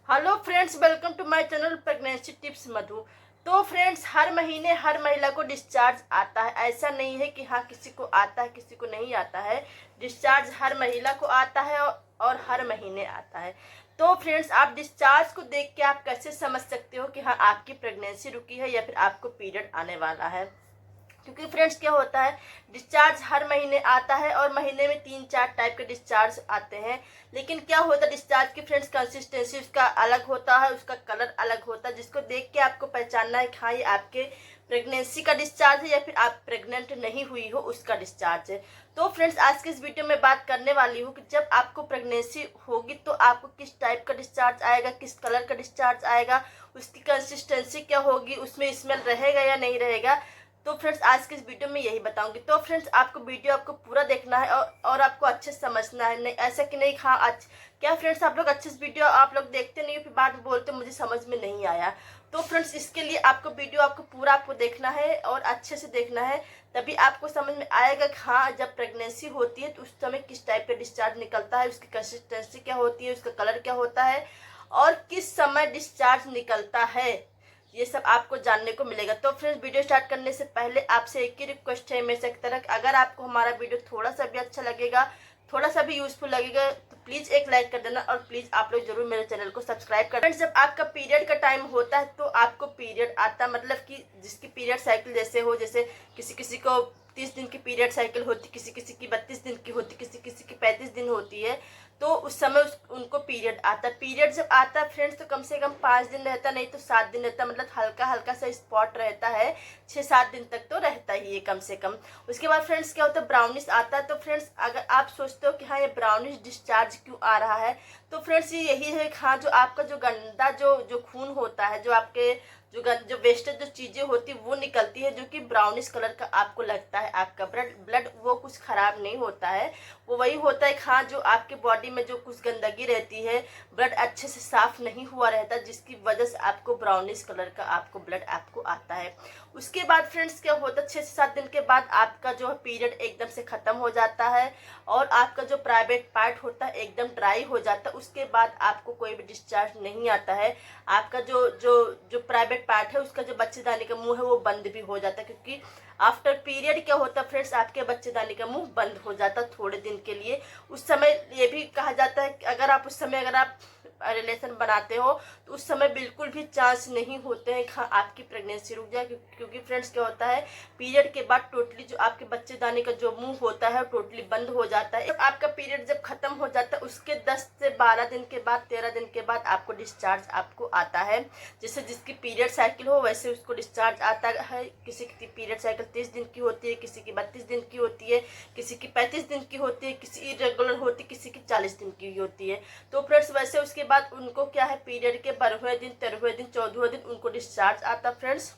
Hello friends, welcome to my channel pregnancy tips Madhu. तो friends, हर महीने हर महिला को डिस्चार्ज आता है। ऐसा नहीं है कि हाँ किसी को आता है किसी को नहीं आता है। डिस्चार्ज हर महिला को आता है और हर महीने आता है। तो फ्रेंड्स, आप डिस्चार्ज को देख के आप कैसे समझ सकते हो कि हाँ आपकी प्रेगनेंसी रुकी है या फिर आपको पीरियड आने वाला है। क्योंकि फ्रेंड्स क्या होता है, डिस्चार्ज हर महीने आता है और महीने में 3-4 टाइप के डिस्चार्ज आते हैं। लेकिन क्या होता है डिस्चार्ज की फ्रेंड्स, कंसिस्टेंसी उसका अलग होता है, उसका कलर अलग होता है, जिसको देख के आपको पहचानना है कि हाँ ये आपके प्रेगनेंसी का डिस्चार्ज है या फिर आप प्रेग्नेंट नहीं हुई हो उसका डिस्चार्ज है। तो फ्रेंड्स, आज के इस वीडियो में बात करने वाली हूँ कि जब आपको प्रेगनेंसी होगी तो आपको किस टाइप का डिस्चार्ज आएगा, किस कलर का डिस्चार्ज आएगा, उसकी कंसिस्टेंसी क्या होगी, उसमें स्मेल रहेगा या नहीं रहेगा। तो फ्रेंड्स, आज के इस वीडियो में यही बताऊंगी। तो फ्रेंड्स, आपको वीडियो आपको पूरा देखना है और आपको अच्छे से समझना है। नहीं ऐसा कि नहीं हाँ क्या फ्रेंड्स, आप लोग अच्छे से वीडियो आप लोग देखते नहीं हो फिर बाद में बोलते मुझे समझ में नहीं आया। तो फ्रेंड्स, इसके लिए आपको वीडियो आपको पूरा आपको देखना है और अच्छे से देखना है, तभी आपको समझ में आएगा कि हाँ जब प्रेगनेंसी होती है तो उस समय किस टाइप का डिस्चार्ज निकलता है, उसकी कंसिस्टेंसी क्या होती है, उसका कलर क्या होता है और किस समय डिस्चार्ज निकलता है, ये सब आपको जानने को मिलेगा। तो फ्रेंड्स, वीडियो स्टार्ट करने से पहले आपसे एक ही रिक्वेस्ट है मेरे से एक तरह, अगर आपको हमारा वीडियो थोड़ा सा भी अच्छा लगेगा, थोड़ा सा भी यूजफुल लगेगा तो प्लीज़ एक लाइक कर देना और प्लीज़ आप लोग जरूर मेरे चैनल को सब्सक्राइब कर। फ्रेंड्स, जब आपका पीरियड का टाइम होता है तो आपको पीरियड आता है, मतलब कि जिसकी पीरियड साइकिल जैसे हो, जैसे किसी किसी को 30 दिन की पीरियड साइकिल होती, किसी किसी की 32 दिन की होती, किसी किसी की 35 दिन होती है। तो उस समय उनको पीरियड आता है। पीरियड जब आता है फ्रेंड्स तो कम से कम 5 दिन रहता, नहीं तो 7 दिन रहता, मतलब हल्का हल्का सा स्पॉट रहता है। 6-7 दिन तक तो रहता ही है कम से कम। उसके बाद फ्रेंड्स क्या होता है, ब्राउनिश आता है। तो फ्रेंड्स, अगर आप सोचते हो कि हाँ ये ब्राउनिश डिस्चार्ज क्यों आ रहा है, तो फ्रेंड्स ये यही है कि हाँ जो आपका जो गंदा जो खून होता है, जो आपके जो वेस्टेज जो चीजें होती है वो निकलती है, जो कि ब्राउनिश कलर का आपको लगता है। आपका ब्लड वो कुछ खराब नहीं होता है, वो वही होता है हाँ जो आपके बॉडी में जो कुछ गंदगी रहती है, ब्लड अच्छे से साफ नहीं हुआ रहता, जिसकी वजह से आपको ब्राउनिश कलर का आपको ब्लड आपको आता है। उसके बाद फ्रेंड्स क्या होता है, 6 से 7 दिन के बाद आपका जो पीरियड एकदम से खत्म हो जाता है और आपका जो प्राइवेट पार्ट होता है एकदम ड्राई हो जाता है। उसके बाद आपको कोई भी डिस्चार्ज नहीं आता है। आपका जो जो जो प्राइवेट पार्ट है उसका जो बच्चेदानी का मुंह है वो बंद भी हो जाता है, क्योंकि आफ्टर पीरियड क्या होता है फ्रेंड्स, आपके बच्चेदानी का मुंह बंद हो जाता है थोड़े दिन के लिए। उस समय ये भी कहा जाता है कि अगर आप उस समय अगर आप रिलेशन बनाते हो तो उस समय बिल्कुल भी चांस नहीं होते हैं हाँ आपकी प्रेगनेंसी रुक जाए, क्योंकि फ्रेंड्स क्या होता है, पीरियड के बाद टोटली जो आपके बच्चेदानी का जो मुंह होता है टोटली बंद हो जाता है। आपका पीरियड जब खत्म हो जाता है उसके 10 से 12 दिन के बाद, 13 दिन के बाद आपको डिस्चार्ज आपको आता है। जैसे जिसकी पीरियड साइकिल हो वैसे उसको डिस्चार्ज आता है। किसी की पीरियड साइकिल 30 दिन की होती है, किसी की 32 दिन की होती है, किसी की 35 दिन की होती है, किसी इरेगुलर होती है, किसी की 40 दिन की होती है। तो फ्रेंड्स वैसे उसके बाद उनको क्या है, पीरियड के 12वें दिन, 13वें दिन, 14वें दिन उनको डिस्चार्ज आता फ्रेंड्स।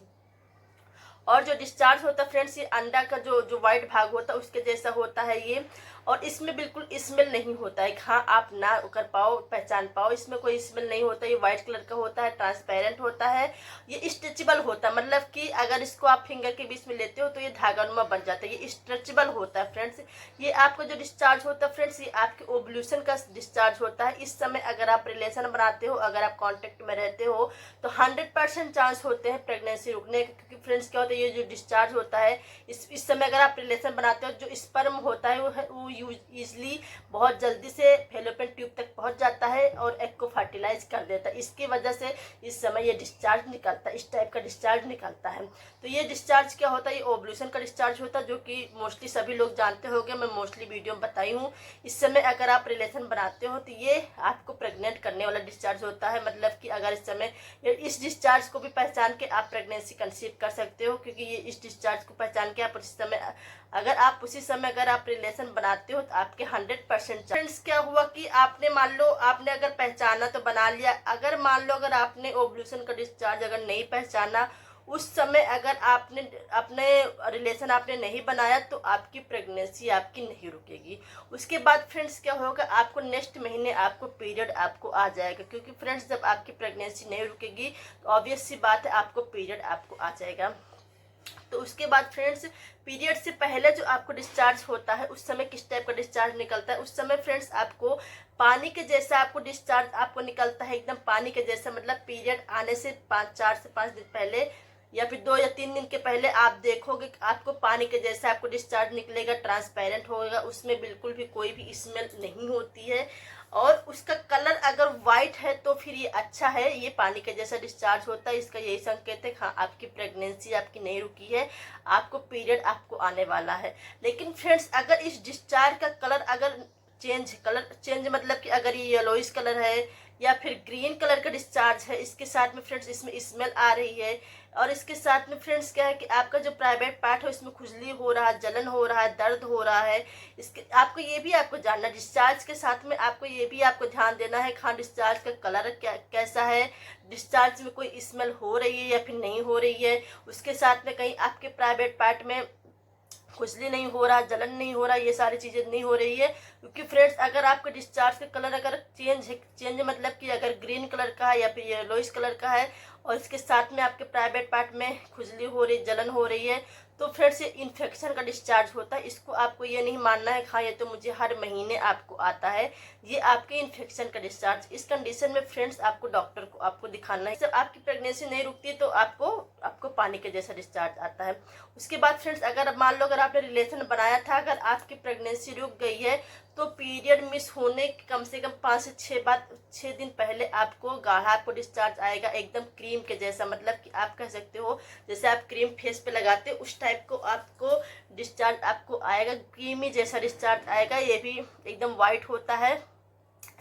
और जो डिस्चार्ज होता है फ्रेंड्स, ये अंडा का जो जो व्हाइट भाग होता है उसके जैसा होता है ये, और इसमें बिल्कुल स्मेल नहीं होता है। हाँ आप ना कर पाओ पहचान पाओ, इसमें कोई स्मेल नहीं होता। ये व्हाइट कलर का होता है, ट्रांसपेरेंट होता है, ये स्ट्रेचेबल होता है, मतलब कि अगर इसको आप फिंगर के बीच में लेते हो तो ये धागानुमा बन जाता है, ये स्ट्रेचेबल होता है फ्रेंड्स। ये आपका जो डिस्चार्ज होता है फ्रेंड्स, ये आपके ओवल्यूशन का डिस्चार्ज होता है। इस समय अगर आप रिलेशन बनाते हो, अगर आप कॉन्टेक्ट में रहते हो तो 100% चांस होते हैं प्रेगनेंसी रुकने के, क्योंकि फ्रेंड्स क्या होता है, ये जो डिस्चार्ज होता है इस समय अगर आप रिलेशन बनाते हो, जो स्पर्म होता है वो यूजली बहुत जल्दी से फेलोपियन ट्यूब तक पहुंच जाता है और एग को फर्टिलाइज कर देता है। इसकी वजह से इस समय ये डिस्चार्ज निकलता है, इस टाइप का डिस्चार्ज निकलता है। तो ये डिस्चार्ज क्या होता है, ये ओवल्यूशन का डिस्चार्ज होता है, जो कि मोस्टली सभी लोग जानते होंगे, मैं मोस्टली वीडियो में बताई हूँ। इस समय अगर आप रिलेशन बनाते हो तो ये आपको प्रेग्नेंट करने वाला डिस्चार्ज होता है, मतलब कि अगर इस समय इस डिस्चार्ज को भी पहचान के आप प्रेगनेंसी कंसीव कर सकते हो, क्योंकि ये इस डिस्चार्ज को पहचान के आप उसी समय अगर आप रिलेशन बनाते हो तो आपके 100% फ्रेंड्स क्या हुआ कि आपने मान लो आपने अगर पहचाना तो बना लिया, अगर मान लो अगर आपने ओवल्यूशन का डिस्चार्ज अगर नहीं पहचाना उस समय, अगर आपने अपने रिलेशन आपने नहीं बनाया तो आपकी प्रेगनेंसी आपकी नहीं रुकेगी। उसके बाद फ्रेंड्स क्या होगा, आपको नेक्स्ट महीने आपको पीरियड आपको आ जाएगा, क्योंकि फ्रेंड्स जब आपकी प्रेगनेंसी नहीं रुकेगी तो ऑब्वियस सी बात है आपको पीरियड आपको आ जाएगा। तो उसके बाद फ्रेंड्स पीरियड से पहले जो आपको डिस्चार्ज होता है उस समय किस टाइप का डिस्चार्ज निकलता है। उस समय फ्रेंड्स आपको पानी के जैसा आपको डिस्चार्ज आपको निकलता है, एकदम पानी के जैसा। मतलब पीरियड आने से 4 से 5 दिन पहले या फिर 2 या 3 दिन के पहले आप देखोगे कि आपको पानी के जैसा आपको डिस्चार्ज निकलेगा, ट्रांसपेरेंट होगा, उसमें बिल्कुल भी कोई भी स्मेल नहीं होती है। और उसका कलर अगर वाइट है तो फिर ये अच्छा है, ये पानी के जैसा डिस्चार्ज होता है। इसका यही संकेत है हाँ आपकी प्रेगनेंसी आपकी नहीं रुकी है, आपको पीरियड आपको आने वाला है। लेकिन फ्रेंड्स अगर इस डिस्चार्ज का कलर अगर कलर चेंज मतलब कि अगर ये येलोइश कलर है या फिर ग्रीन कलर का डिस्चार्ज है, इसके साथ में फ्रेंड्स इसमें स्मेल आ रही है, और इसके साथ में फ्रेंड्स क्या है कि आपका जो प्राइवेट पार्ट है उसमें खुजली हो रहा है, जलन हो रहा है, दर्द हो रहा है, इसके आपको ये भी आपको जानना है। डिस्चार्ज के साथ में आपको ये भी आपको ध्यान देना है हाँ डिस्चार्ज का कलर कैसा है, डिस्चार्ज में कोई स्मेल हो रही है या फिर नहीं हो रही है, उसके साथ में कहीं आपके प्राइवेट पार्ट में खुजली नहीं हो रहा, जलन नहीं हो रहा, ये सारी चीज़ें नहीं हो रही है। क्योंकि फ्रेंड्स अगर आपका डिस्चार्ज का कलर अगर चेंज मतलब कि अगर ग्रीन कलर का है या फिर येलोइश कलर का है और इसके साथ में आपके प्राइवेट पार्ट में खुजली हो रही, जलन हो रही है, तो फिर से इन्फेक्शन का डिस्चार्ज होता है। इसको आपको ये नहीं मानना है हाँ ये तो मुझे हर महीने आपको आता है, ये आपके इन्फेक्शन का डिस्चार्ज। इस कंडीशन में फ्रेंड्स आपको डॉक्टर को आपको दिखाना है। जब आपकी प्रेगनेंसी नहीं रुकती तो आपको पानी के जैसा डिस्चार्ज आता है। उसके बाद फ्रेंड्स अगर मान लो अगर आपने रिलेशन बनाया था, अगर आपकी प्रेगनेंसी रुक गई है तो पीरियड मिस होने के कम से कम 5 से 6 दिन पहले आपको गाढ़ा आपको डिस्चार्ज आएगा, एकदम क्रीम के जैसा। मतलब कि आप कह सकते हो जैसे आप क्रीम फेस पे लगाते हो उस टाइप को आपको डिस्चार्ज आपको आएगा, क्रीमी जैसा डिस्चार्ज आएगा। ये भी एकदम वाइट होता है,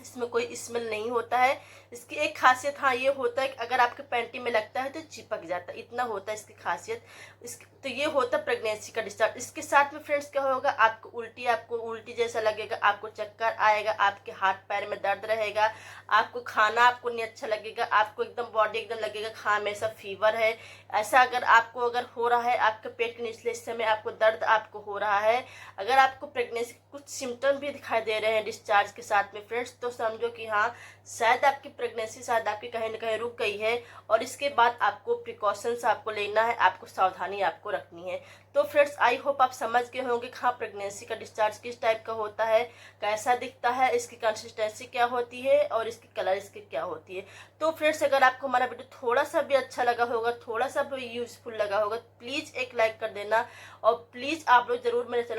इसमें कोई स्मेल नहीं होता है। इसकी एक खासियत हाँ ये होता है कि अगर आपके पैंटी में लगता है तो चिपक जाता है, इतना होता है इसकी खासियत। तो ये होता है प्रेगनेंसी का डिस्चार्ज। इसके साथ में फ्रेंड्स क्या होगा, आपको उल्टी जैसा लगेगा, आपको चक्कर आएगा, आपके हाथ पैर में दर्द रहेगा, आपको खाना आपको नहीं अच्छा लगेगा, आपको एकदम बॉडी एकदम लगेगा हाँ हमेशा फीवर है। ऐसा अगर आपको अगर हो रहा है, आपके पेट के निचले हिस्से में आपको दर्द आपको हो रहा है, अगर आपको प्रेगनेंसी कुछ सिम्टम भी दिखाई दे रहे हैं डिस्चार्ज के साथ में फ्रेंड्स, तो समझो कि हाँ शायद आपकी प्रेगनेंसी शायद आपकी कहीं ना कहीं रुक गई है। और इसके बाद आपको प्रिकॉशंस आपको लेना है, आपको सावधानी आपको रखनी है। तो फ्रेंड्स आई होप आप समझ गए होंगे हाँ प्रेगनेंसी का डिस्चार्ज किस टाइप का होता है, कैसा दिखता है, इसकी कंसिस्टेंसी क्या होती है और इसकी कलर इसकी क्या होती है। तो फ्रेंड्स अगर आपको हमारा वीडियो थोड़ा सा भी अच्छा लगा होगा, थोड़ा सा भी यूजफुल लगा होगा, प्लीज़ एक लाइक कर देना और प्लीज़ आप लोग ज़रूर मेरे चैनल